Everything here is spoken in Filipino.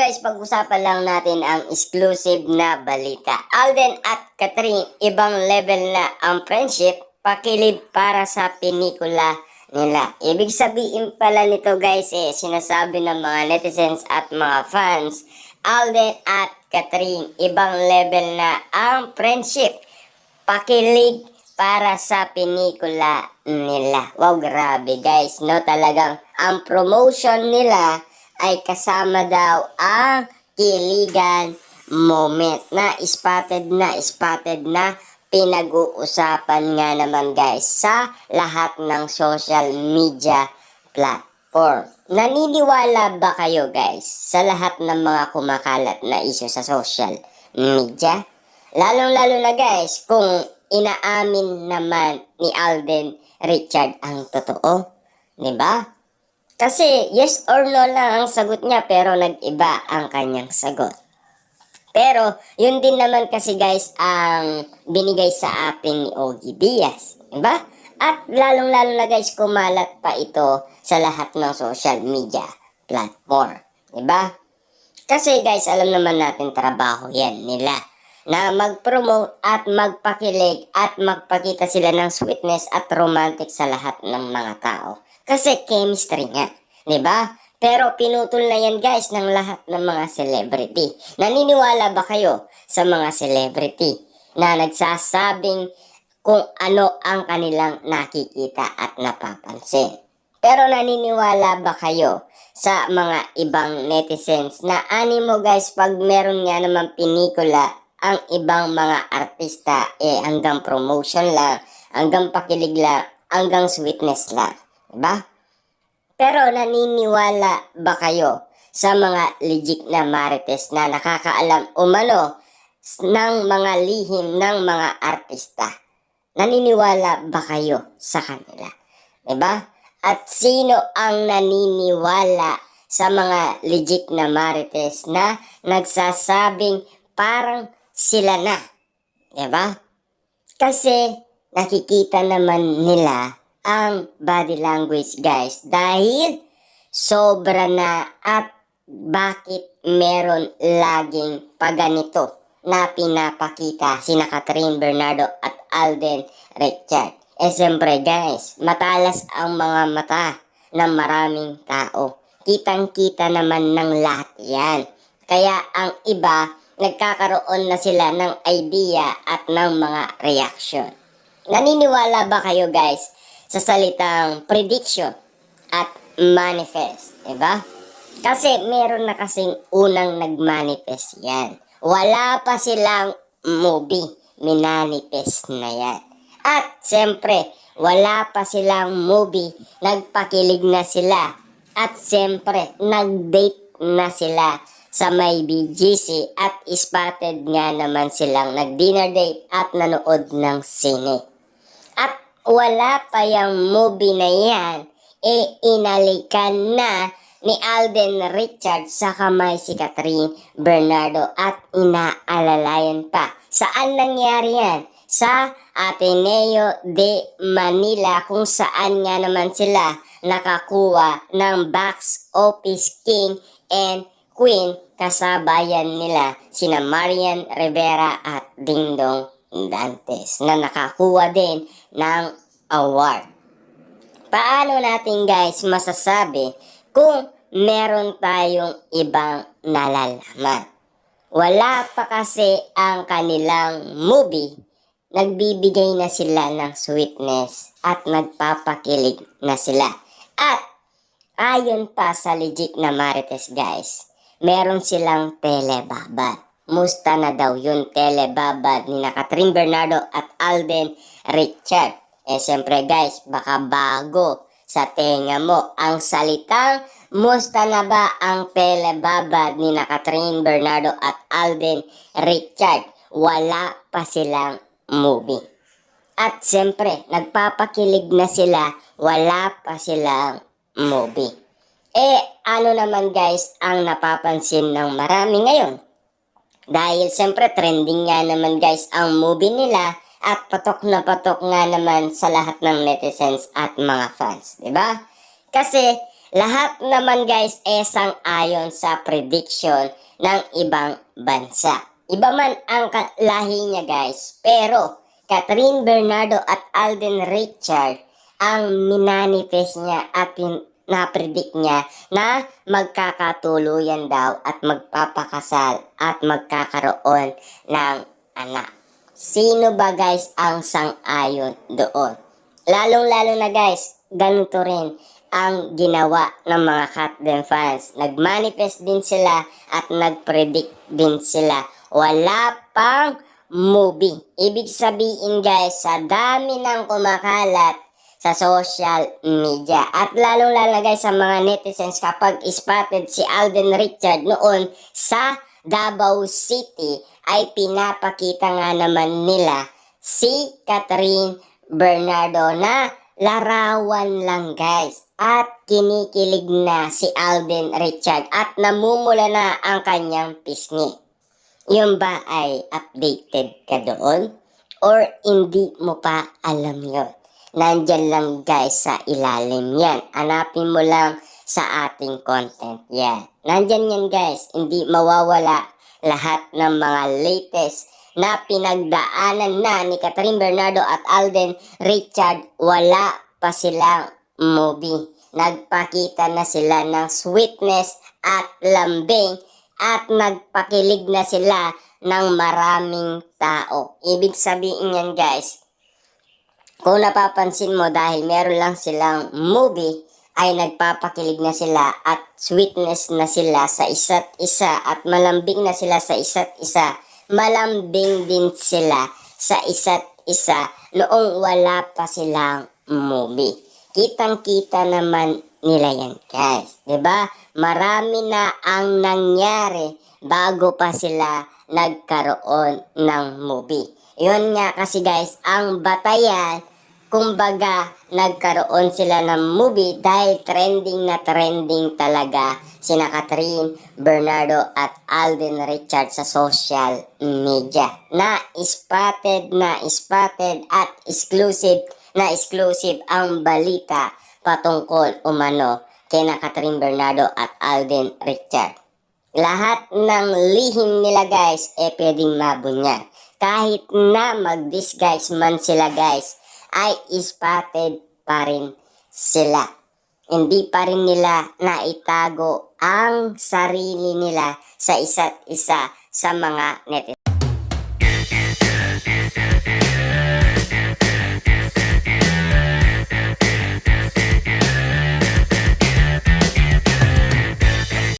guys, pag-usapan lang natin ang exclusive na balita. Alden at Catherine, ibang level na ang friendship, pakilid para sa pelikula nila. Ibig sabihin pala nito guys, sinasabi ng mga netizens at mga fans, Alden at Catherine, ibang level na ang friendship, pakilig para sa pelikula nila. Wow, grabe guys, no? Talagang ang promotion nila ay kasama daw ang kiligan moment na spotted na pinag-uusapan nga naman guys sa lahat ng social media platform. Naniniwala ba kayo guys sa lahat ng mga kumakalat na issue sa social media? Lalong-lalo na guys kung inaamin naman ni Alden Richard ang totoo. Diba? Kasi yes or no lang ang sagot niya pero nag-iba ang kanyang sagot. Pero yun din naman kasi guys ang binigay sa atin ni Ogie Diaz. Diba? At lalong-lalo na guys kumalat pa ito sa lahat ng social media platform. Diba? Kasi guys alam naman natin trabaho yan nila na mag-promote at magpakilig at magpakita sila ng sweetness at romantic sa lahat ng mga tao. Kasi chemistry nga, di ba? Pero pinutol na yan guys ng lahat ng mga celebrity. Naniniwala ba kayo sa mga celebrity na nagsasabing kung ano ang kanilang nakikita at napapansin? Pero naniniwala ba kayo sa mga ibang netizens na animo guys pag meron nga naman pinikula ang ibang mga artista hanggang promotion lang, hanggang pakilig lang, hanggang sweetness lang? Diba? Pero naniniwala ba kayo sa mga legit na marites na nakakaalam umano ng mga lihim ng mga artista? Naniniwala ba kayo sa kanila? Diba? At sino ang naniniwala sa mga legit na marites na nagsasabing parang sila na? Diba? Kasi nakikita naman nila ang body language guys dahil sobra na at bakit meron laging paganito na pinapakita sina Catherine Bernardo at Alden Richard. Siyempre guys, matalas ang mga mata ng maraming tao. Kitang-kita naman ng lahat yan. Kaya ang iba, nagkakaroon na sila ng idea at ng mga reaction. Naniniwala ba kayo guys sa salitang prediction at manifest, diba? Kasi meron na kasing unang nagmanifest yan. Wala pa silang movie, minanifest na yan. At siyempre, wala pa silang movie, nagpakilig na sila. At siyempre, nag-date na sila sa may BGC at spotted nga naman silang nag-dinner date at nanood ng sine. At wala pa yung movie na yan, inalikan na ni Alden Richard sa kamay si Catherine Bernardo at inaalalayan pa. Saan nangyari yan? Sa Ateneo de Manila kung saan nga naman sila nakakuha ng box office king and queen kasabayan nila sina Marian Rivera at Dingdong Dantes na nakakuha din ng award. Paano natin guys masasabi kung meron tayong ibang nalalaman? Wala pa kasi ang kanilang movie, nagbibigay na sila ng sweetness at nagpapakilig na sila. At ayon pa sa legit na marites guys, meron silang telebabad. Musta na daw yung telebabad ni Catherine Bernardo at Alden Richard. Siyempre guys, baka bago sa tenga mo ang salitang musta na ba ang telebabad ni Catherine Bernardo at Alden Richard. Wala pa silang movie. At siyempre, nagpapakilig na sila, wala pa silang movie. Ano naman guys ang napapansin ng marami ngayon? Dahil siyempre trending nga naman guys ang movie nila at patok nga naman sa lahat ng netizens at mga fans, 'di ba? Kasi Lahat naman guys sang-ayon sa prediction ng ibang bansa. Iba man ang lahi niya guys, pero Catherine Bernardo at Alden Richard ang minanifest niya at na-predict niya na magkakatuluyan daw at magpapakasal at magkakaroon ng anak. Sino ba guys ang sang-ayon doon? Lalong-lalo na guys, ganito rin ang ginawa ng mga Katden fans. Nag-manifest din sila at nag-predict din sila. Wala pang movie. Ibig sabihin guys, sa dami ng kumakalat sa social media. At lalong-lalo guys sa mga netizens kapag spotted si Alden Richard noon sa Davao City ay pinapakita nga naman nila si Catherine Bernardo na larawan lang guys. At kinikilig na si Alden Richard at namumula na ang kanyang pisngi. Yun ba ay updated ka doon? Or hindi mo pa alam yun? Nandyan lang guys sa ilalim yan. Hanapin mo lang sa ating content yan. Nandyan yan guys. Hindi mawawala lahat ng mga latest na pinagdaanan na ni Catherine Bernardo at Alden Richard. Wala pa silang movie. Nagpakita na sila ng sweetness at lambing at nagpakilig na sila ng maraming tao. Ibig sabihin yan guys, kung napapansin mo dahil meron lang silang movie, ay nagpapakilig na sila at sweetness na sila sa isa't isa at malambing na sila sa isa't isa. Malambing din sila sa isa't isa noong wala pa silang movie. Kitang-kita naman nila yan guys. 'Di ba? Marami na ang nangyari bago pa sila nagkaroon ng movie. Yun nga kasi guys, ang batayan, kumbaga nagkaroon sila ng movie dahil trending na trending talaga sina Catherine Bernardo at Alden Richard sa social media. Na-spotted at exclusive ang balita patungkol umano kina Catherine Bernardo at Alden Richard. Lahat ng lihim nila guys pwedeng mabunyag. Kahit na mag-disguise man sila guys, ay spotted pa rin sila. Hindi pa rin nila naitago ang sarili nila sa isa't isa sa mga netizens.